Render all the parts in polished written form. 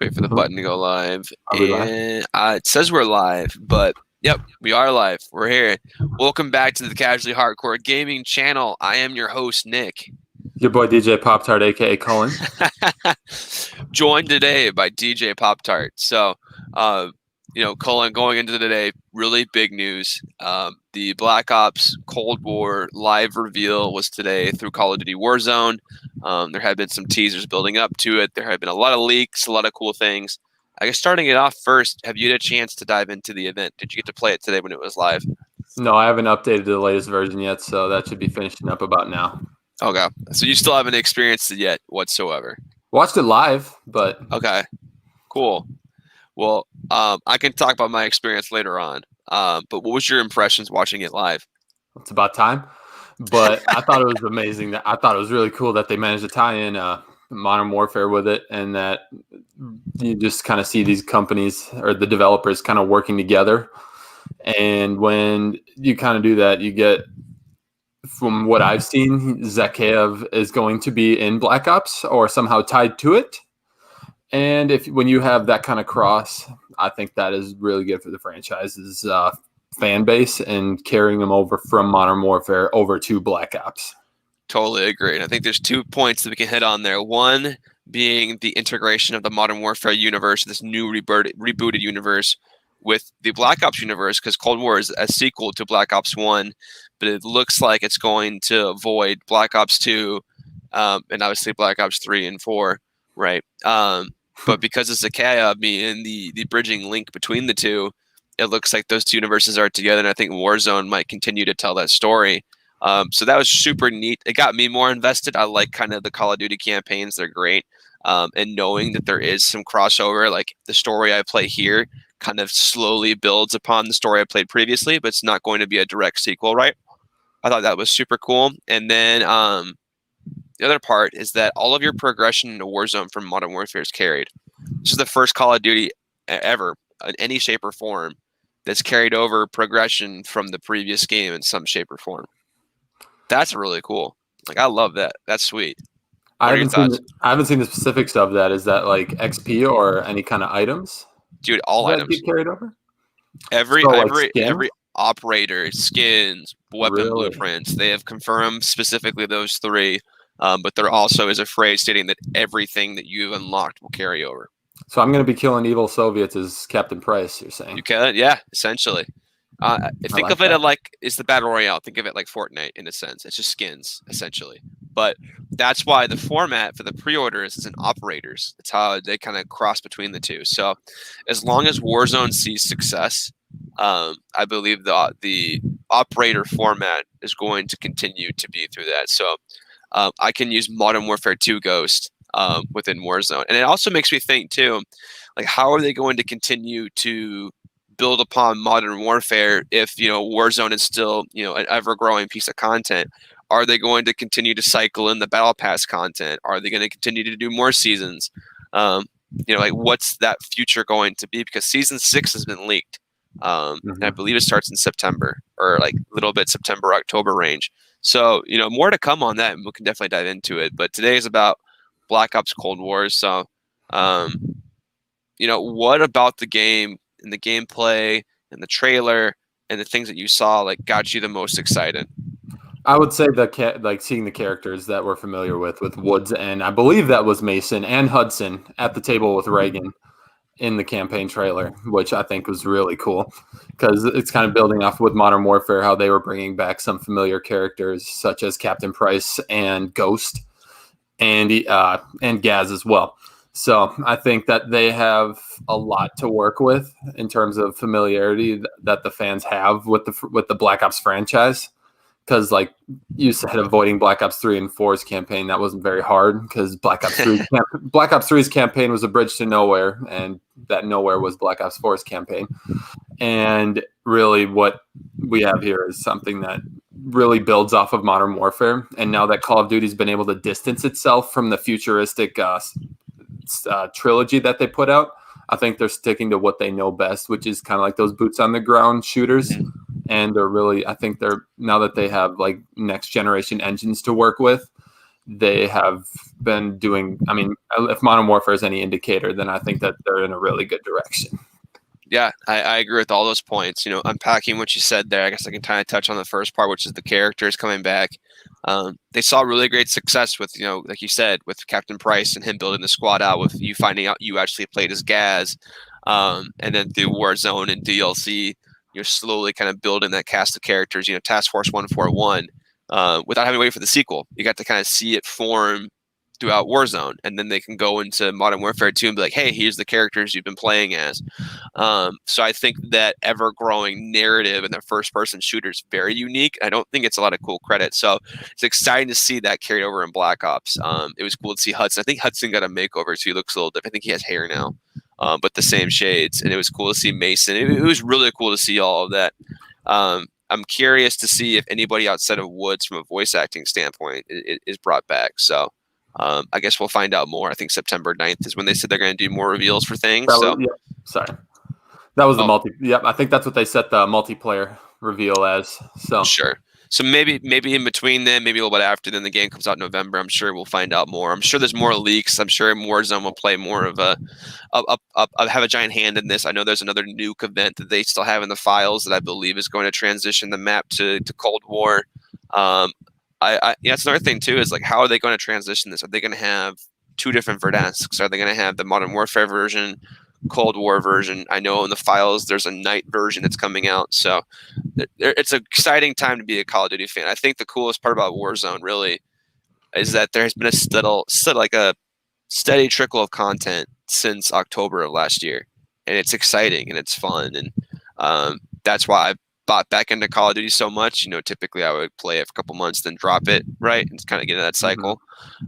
Wait for the button to go live. Are we live? And it says we're live, but yep, we are live. We're here. Welcome back to the Casually Hardcore Gaming channel. I am your host, Nick. Your boy DJ Pop Tart, aka Cullen. Joined today by DJ Pop Tart. So, Cullen, going into today, really big news. The Black Ops Cold War live reveal was today through Call of Duty Warzone. There have been some teasers building up to it. There have been a lot of leaks, a lot of cool things. I guess starting it off first, have you had a chance to dive into the event? Did you get to play it today when it was live? No, I haven't updated the latest version yet, so that should be finishing up about now. Okay. So you still haven't experienced it yet whatsoever? Watched it live, but... Okay. Cool. Well, I can talk about my experience later on. But what was your impressions watching it live? It's about time. But I thought it was amazing. I thought it was really cool that they managed to tie in Modern Warfare with it, and that you just kind of see these companies or the developers kind of working together. And when you kind of do that, you get, from what I've seen, Zakhaev is going to be in Black Ops or somehow tied to it. And when you have that kind of cross, I think that is really good for the franchise's fan base and carrying them over from Modern Warfare over to Black Ops. Totally agree. And I think there's 2 points that we can hit on there. One being the integration of the Modern Warfare universe, this new rebooted universe, with the Black Ops universe, because Cold War is a sequel to Black Ops 1, but it looks like it's going to avoid Black Ops 2 and obviously Black Ops 3 and 4, right? But because of Zakhaev being the bridging link between the two, it looks like those two universes are together, and I think Warzone might continue to tell that story. So that was super neat. It got me more invested. I like kind of the Call of Duty campaigns. They're great. And knowing that there is some crossover, like the story I play here kind of slowly builds upon the story I played previously, but it's not going to be a direct sequel, right? I thought that was super cool. And then the other part is that all of your progression into Warzone from Modern Warfare is carried. This is the first Call of Duty ever, in any shape or form, that's carried over progression from the previous game in some shape or form. That's really cool. Like, I love that. That's sweet. I haven't seen the specifics of that. Is that like XP or any kind of items? Dude, all Does items. that get carried over? Every skins? operator, skins, weapon blueprints, they have confirmed specifically those 3. But there also is a phrase stating that everything that you've unlocked will carry over. So I'm going to be killing evil Soviets as Captain Price, you're saying? You can, yeah, essentially. Think of it like it's the Battle Royale. Think of it like Fortnite in a sense. It's just skins, essentially. But that's why the format for the pre-orders is in operators. It's how they kind of cross between the two. So as long as Warzone sees success, I believe the operator format is going to continue to be through that. So I can use Modern Warfare 2 Ghost within Warzone. And it also makes me think, too, like, how are they going to continue to build upon Modern Warfare if, Warzone is still, an ever-growing piece of content? Are they going to continue to cycle in the Battle Pass content? Are they going to continue to do more seasons? What's that future going to be? Because Season 6 has been leaked. And I believe it starts in September, or like a little bit September, October range. So, more to come on that, and we can definitely dive into it. But today is about Black Ops Cold War. So, what about the game and the gameplay and the trailer and the things that you saw, like, got you the most excited? I would say seeing the characters that we're familiar with Woods, and I believe that was Mason and Hudson at the table with Reagan in the campaign trailer, which I think was really cool because it's kind of building off with Modern Warfare, how they were bringing back some familiar characters such as Captain Price and Ghost and Gaz as well. So I think that they have a lot to work with in terms of familiarity that the fans have with the Black Ops franchise. Because, like you said, avoiding Black Ops 3 and 4's campaign, that wasn't very hard because Black Ops 3's campaign was a bridge to nowhere, and that nowhere was Black Ops 4's campaign. And really what we have here is something that really builds off of Modern Warfare. And now that Call of Duty's been able to distance itself from the futuristic trilogy that they put out, I think they're sticking to what they know best, which is kind of like those boots on the ground shooters. Mm-hmm. And I think now that they have like next generation engines to work with, they have been doing. I mean, if Modern Warfare is any indicator, then I think that they're in a really good direction. Yeah, I agree with all those points. Unpacking what you said there, I guess I can kind of touch on the first part, which is the characters coming back. They saw really great success with, like you said, with Captain Price and him building the squad out, with you finding out you actually played as Gaz, and then through Warzone and DLC, you're slowly kind of building that cast of characters. Task Force 141, without having to wait for the sequel. You got to kind of see it form throughout Warzone, and then they can go into Modern Warfare 2 and be like, hey, here's the characters you've been playing as. So I think that ever-growing narrative in the first-person shooter is very unique. I don't think it's a lot of cool credit. So it's exciting to see that carried over in Black Ops. It was cool to see Hudson. I think Hudson got a makeover, so he looks a little different. I think he has hair now, but the same shades. And it was cool to see Mason. It was really cool to see all of that. I'm curious to see if anybody outside of Woods from a voice acting standpoint is brought back. So I guess we'll find out more. I think September 9th is when they said they're going to do more reveals for things. Sorry. That was the Yep, I think that's what they set the multiplayer reveal as. So sure. So maybe in between then, maybe a little bit after, then the game comes out in November. I'm sure we'll find out more. I'm sure there's more leaks. I'm sure Warzone will play more of have a giant hand in this. I know there's another nuke event that they still have in the files that I believe is going to transition the map to Cold War. That's another thing too, is like, how are they going to transition this? Are they going to have two different Verdasks? Are they going to have the Modern Warfare version, Cold War version? I know in the files there's a night version that's coming out. So it's an exciting time to be a Call of Duty fan. I think the coolest part about Warzone really is that there has been a steady trickle of content since October of last year. And it's exciting and it's fun. And that's why I bought back into Call of Duty so much. Typically I would play it for a couple months, then drop it, right? And kind of get into that cycle.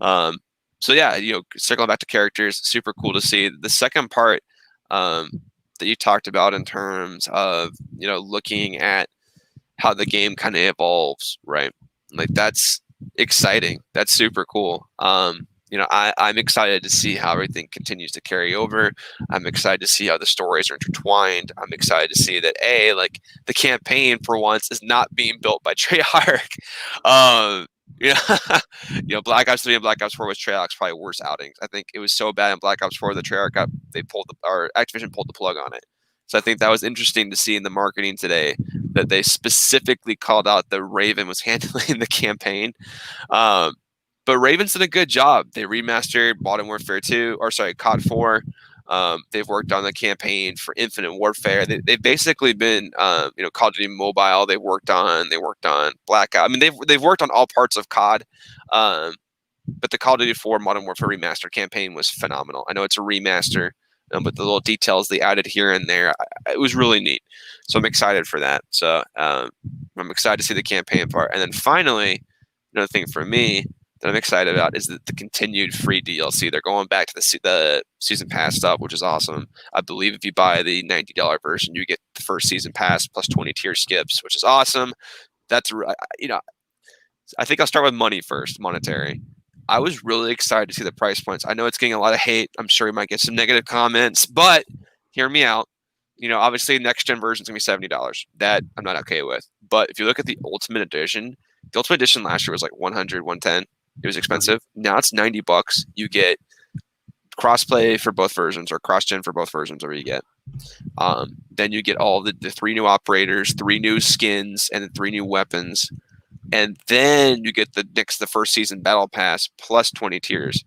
Mm-hmm. So yeah, circling back to characters, super cool to see. The second part that you talked about in terms of, looking at how the game kind of evolves, right? Like, that's exciting. That's super cool. I'm excited to see how everything continues to carry over. I'm excited to see how the stories are intertwined. I'm excited to see that the campaign for once is not being built by Treyarch. Black Ops 3 and Black Ops 4 was Treyarch's probably worst outings. I think it was so bad in Black Ops 4 that Activision pulled the plug on it. So I think that was interesting to see in the marketing today, that they specifically called out that Raven was handling the campaign. But Raven's done a good job. They remastered Modern Warfare 2, COD 4. They've worked on the campaign for Infinite Warfare. They've basically been, Call of Duty Mobile. They worked on Blackout. I mean, they've worked on all parts of COD. But the Call of Duty 4 Modern Warfare Remastered campaign was phenomenal. I know it's a remaster, but the little details they added here and there, it was really neat. So I'm excited for that. So I'm excited to see the campaign part. And then finally, another thing for me that I'm excited about is the continued free DLC. They're going back to the season pass stuff, which is awesome. I believe if you buy the $90 version, you get the first season pass plus 20 tier skips, which is awesome. That's, I think I'll start with money first, monetary. I was really excited to see the price points. I know it's getting a lot of hate. I'm sure we might get some negative comments, but hear me out. Obviously, next gen version is going to be $70. That I'm not okay with. But if you look at the Ultimate Edition last year was like 100, 110. It was expensive. Now it's $90. You get crossplay for both versions, or cross-gen for both versions, whatever you get. Then you get all the 3 new operators, 3 new skins, and 3 new weapons. And then you get the first season battle pass plus 20 tiers.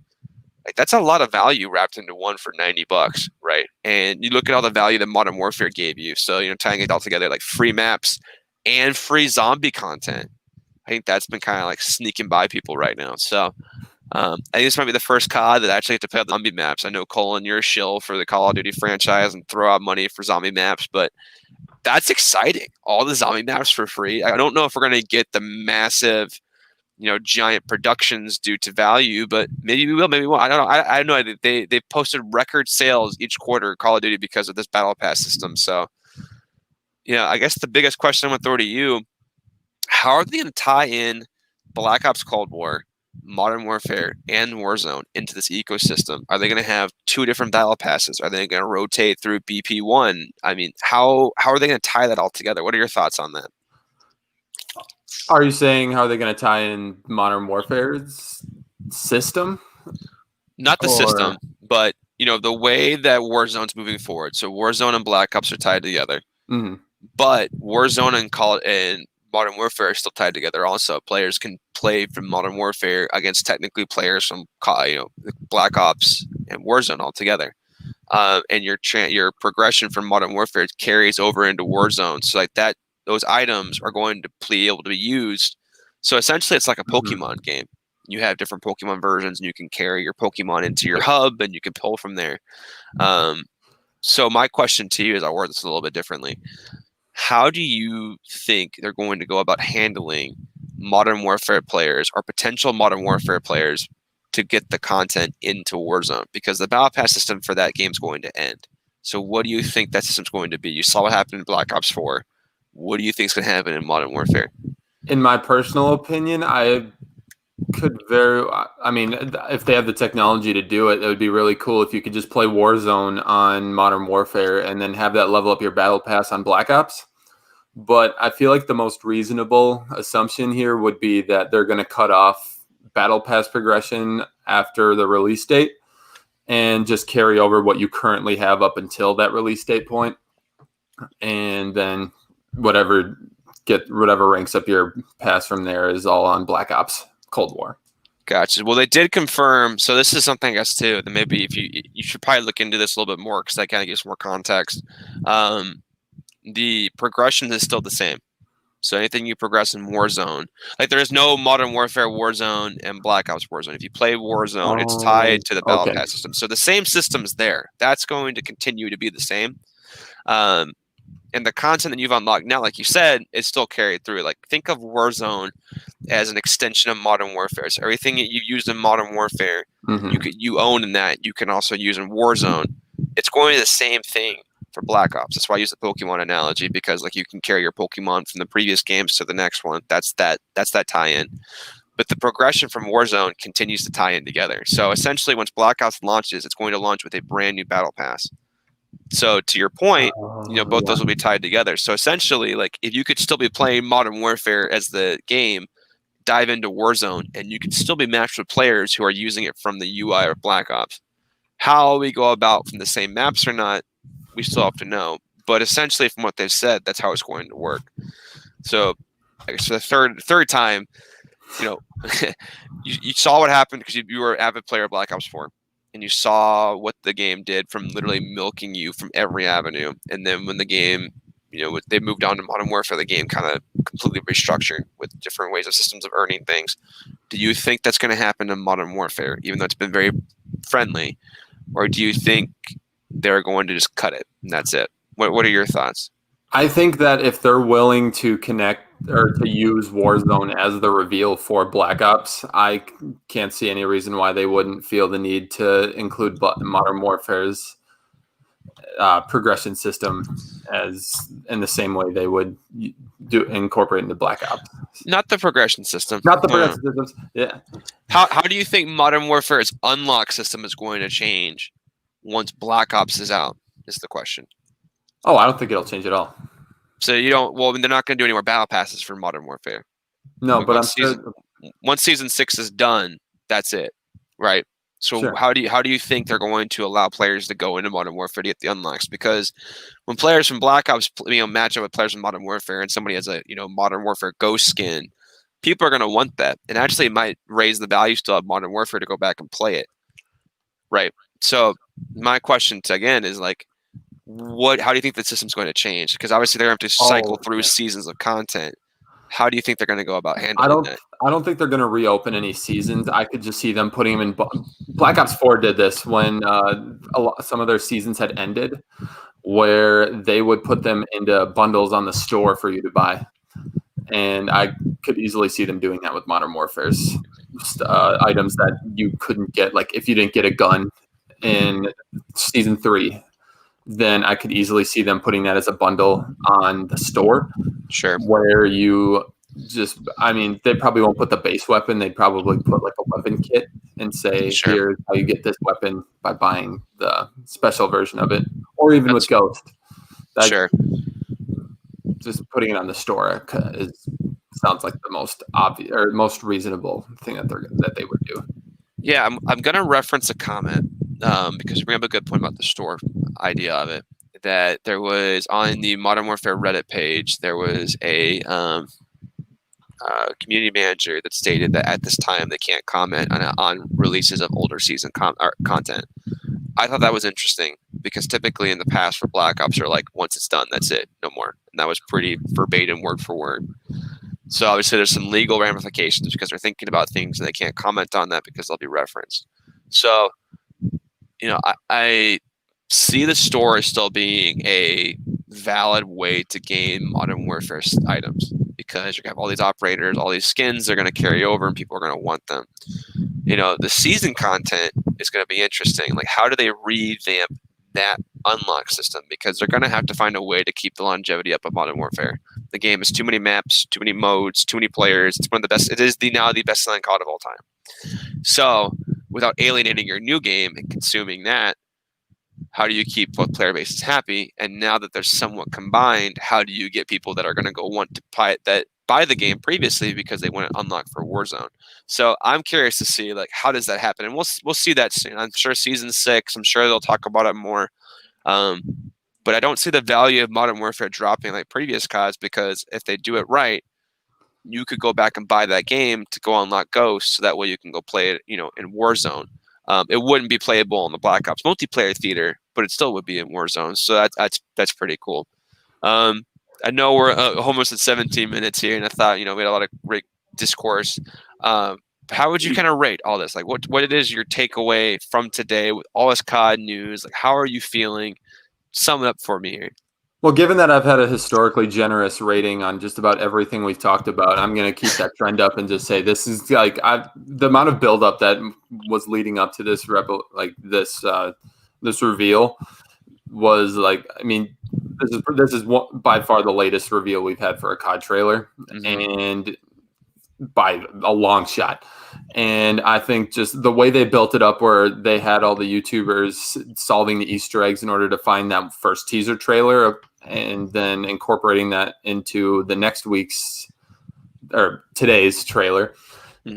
Like, that's a lot of value wrapped into one for $90, right? And you look at all the value that Modern Warfare gave you. So, tying it all together, like free maps and free zombie content. I think that's been kind of like sneaking by people right now. So I think this might be the first COD that actually get to play the zombie maps. I know, Colin, you're a shill for the Call of Duty franchise and throw out money for zombie maps, but that's exciting. All the zombie maps for free. I don't know if we're going to get the massive, giant productions due to value, but maybe we will, maybe we won't. I don't know. I know they posted record sales each quarter, Call of Duty, because of this battle pass system. So, I guess the biggest question I'm going to throw to you, how are they going to tie in Black Ops Cold War, Modern Warfare, and Warzone into this ecosystem? Are they going to have 2 different battle passes? Are they going to rotate through BP1? I mean, how are they going to tie that all together? What are your thoughts on that? Are you saying how are they going to tie in Modern Warfare's system Not the or system, but the way that Warzone's moving forward. So Warzone and Black Ops are tied together, mhm. but Warzone and Call and Modern Warfare are still tied together. Also, players can play from Modern Warfare against technically players from Black Ops and Warzone all together. And your progression from Modern Warfare carries over into Warzone. So like that, those items are going to be able to be used. So essentially, it's like a Pokemon game. You have different Pokemon versions, and you can carry your Pokemon into your hub, and you can pull from there. So my question to you is, I'll word this a little bit differently. How do you think they're going to go about handling Modern Warfare players or potential Modern Warfare players to get the content into Warzone? Because the Battle Pass system for that game is going to end. So what do you think that system's going to be? You saw what happened in Black Ops 4. What do you think is going to happen in Modern Warfare? In my personal opinion, I mean, if they have the technology to do it, it would be really cool if you could just play Warzone on Modern Warfare and then have that level up your battle pass on Black Ops. But I feel like the most reasonable assumption here would be that they're going to cut off battle pass progression after the release date and just carry over what you currently have up until that release date point, and then whatever ranks up your pass from there is all on Black Ops Cold War. Gotcha. Well, they did confirm. So this is something, I guess, too. That maybe if you should probably look into this a little bit more because that kind of gives more context. The progression is still the same. So anything you progress in Warzone, like there is no Modern Warfare Warzone and Black Ops Warzone. If you play Warzone, it's tied to the Battle Pass system. So the same system's there. That's going to continue to be the same. And the content that you've unlocked now, like you said, is still carried through. Like think of Warzone as an extension of Modern Warfare. So everything that you used in Modern Warfare, you own in that. You can also use in Warzone. It's going to be the same thing for Black Ops. That's why I use the Pokemon analogy, because like you can carry your Pokemon from the previous games to the next one. That's that tie-in. But the progression from Warzone continues to tie in together. So essentially, once Black Ops launches, it's going to launch with a brand new battle pass. So to your point, both those will be tied together. So essentially, like if you could still be playing Modern Warfare as the game, dive into Warzone, and you could still be matched with players who are using it from the UI of Black Ops. How we go about from the same maps or not, we still have to know. But essentially, from what they've said, that's how it's going to work. So, I guess for the third time, you saw what happened because you were an avid player of Black Ops 4. And you saw what the game did from literally milking you from every avenue. And then when the game, they moved on to Modern Warfare, the game kind of completely restructured with different ways of systems of earning things. Do you think that's going to happen in Modern Warfare, even though it's been very friendly? Or do you think they're going to just cut it and that's it? What are your thoughts? I think that if they're willing to connect or to use Warzone as the reveal for Black Ops, I can't see any reason why they wouldn't feel the need to include Modern Warfare's progression system as in the same way they would incorporate into Black Ops. Not the progression system. Not the progression systems. Yeah. How do you think Modern Warfare's unlock system is going to change once Black Ops is out? Is the question. Oh, I don't think it'll change at all. So you don't. Well, they're not going to do any more battle passes for Modern Warfare. No, but once season 6 is done, that's it, right? So sure. how do you think they're going to allow players to go into Modern Warfare to get the unlocks? Because when players from Black Ops match up with players from Modern Warfare, and somebody has a Modern Warfare Ghost skin, people are going to want that, and actually it might raise the value still of Modern Warfare to go back and play it, right? So my question again is like, how do you think the system's going to change? Because obviously they're going to have to cycle through seasons of content. How do you think they're going to go about handling that? I don't think they're going to reopen any seasons. I could just see them putting them in. Black Ops 4 did this when some of their seasons had ended, where they would put them into bundles on the store for you to buy. And I could easily see them doing that with Modern Warfare's items that you couldn't get. Like if you didn't get a gun in season 3, then I could easily see them putting that as a bundle on the store. Sure. Where you they probably won't put the base weapon. They'd probably put like a weapon kit and say, here's how you get this weapon by buying the special version of it. Or even with Ghost. Sure. Just putting it on the store sounds like the most obvious or most reasonable thing that they would do. Yeah, I'm gonna reference a comment because you bring up a good point about the store idea of it. That there was on the Modern Warfare Reddit page, there was a community manager that stated that at this time they can't comment on releases of older season content. I thought that was interesting because typically in the past for Black Ops are like once it's done, that's it, no more, and that was pretty verbatim, word for word. So obviously there's some legal ramifications because they're thinking about things and they can't comment on that because they'll be referenced. So, I see the store as still being a valid way to gain Modern Warfare items because you have all these operators, all these skins, they're going to carry over and people are going to want them. The season content is going to be interesting. Like, how do they revamp that unlock system? Because they're going to have to find a way to keep the longevity up of Modern Warfare. The game has too many maps, too many modes, too many players. It's one of the best. It is now the best-selling COD of all time. So, without alienating your new game and consuming that, how do you keep both player bases happy? And now that they're somewhat combined, how do you get people that are going to go want to buy the game previously because they want to unlock for Warzone? So I'm curious to see like how does that happen, and we'll see that soon. I'm sure season 6. I'm sure they'll talk about it more. But I don't see the value of Modern Warfare dropping like previous CODs because if they do it right, you could go back and buy that game to go unlock Ghost, so that way you can go play it, in Warzone. It wouldn't be playable in the Black Ops multiplayer theater, but it still would be in Warzone. So that's pretty cool. I know we're almost at 17 minutes here, and I thought we had a lot of great discourse. How would you kind of rate all this? Like, what it is your takeaway from today with all this COD news? Like, how are you feeling? Sum it up for me here. Well, given that I've had a historically generous rating on just about everything we've talked about, I'm going to keep that trend up and just say this is like the amount of buildup that was leading up to this this reveal was like, I mean, this is by far the latest reveal we've had for a COD trailer, and by a long shot. And I think just the way they built it up, where they had all the YouTubers solving the Easter eggs in order to find that first teaser trailer, and then incorporating that into the next week's or today's trailer.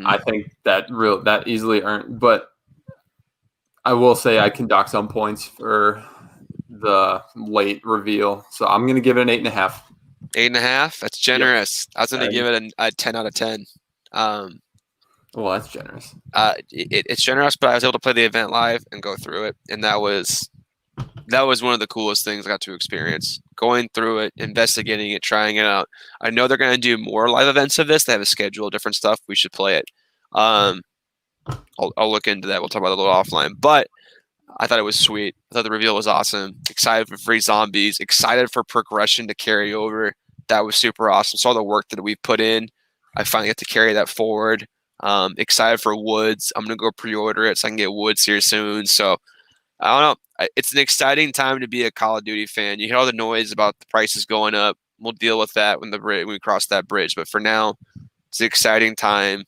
I think that easily earned. But I will say I can dock some points for the late reveal, so I'm going to give it an 8.5. 8.5. That's generous. Yep. I was going to give it a 10 out of 10. Well, that's generous. It's generous, but I was able to play the event live and go through it, and that was one of the coolest things I got to experience. Going through it, investigating it, trying it out. I know they're going to do more live events of this. They have a schedule, different stuff. We should play it. I'll look into that. We'll talk about it a little offline. But I thought it was sweet. I thought the reveal was awesome. Excited for free zombies. Excited for progression to carry over. That was super awesome. Saw the work that we put in. I finally get to carry that forward. Excited for Woods. I'm going to go pre-order it so I can get Woods here soon. So, I don't know. It's an exciting time to be a Call of Duty fan. You hear all the noise about the prices going up. We'll deal with that when we cross that bridge. But for now, it's an exciting time,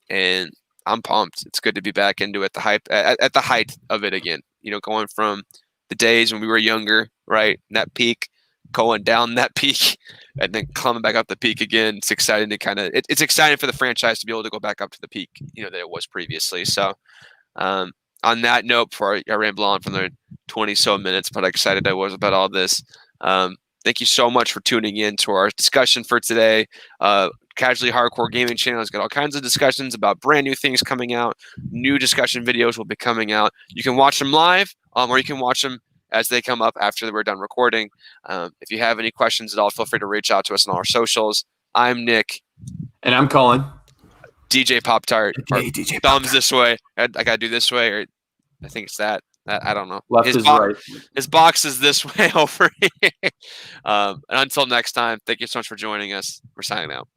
and I'm pumped. It's good to be back into it. At the height of it again. Going from the days when we were younger, right? And that peak, going down that peak, and then coming back up the peak again. It's exciting to it's exciting for the franchise to be able to go back up to the peak, that it was previously. So, on that note, before I ramble on from the 20 so minutes, but how excited I was about all this. Thank you so much for tuning in to our discussion for today. Casually Hardcore Gaming Channel has got all kinds of discussions about brand new things coming out. New discussion videos will be coming out. You can watch them live, or you can watch them as they come up after we're done recording. If you have any questions at all, feel free to reach out to us on our socials. I'm Nick. And I'm Colin. DJ Pop Tart. Hey, DJ thumbs this way. I gotta do this way, or I think it's that. I don't know. Left is right. His box is this way over here. And until next time, thank you so much for joining us. We're signing out.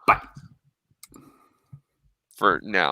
Bye. For now.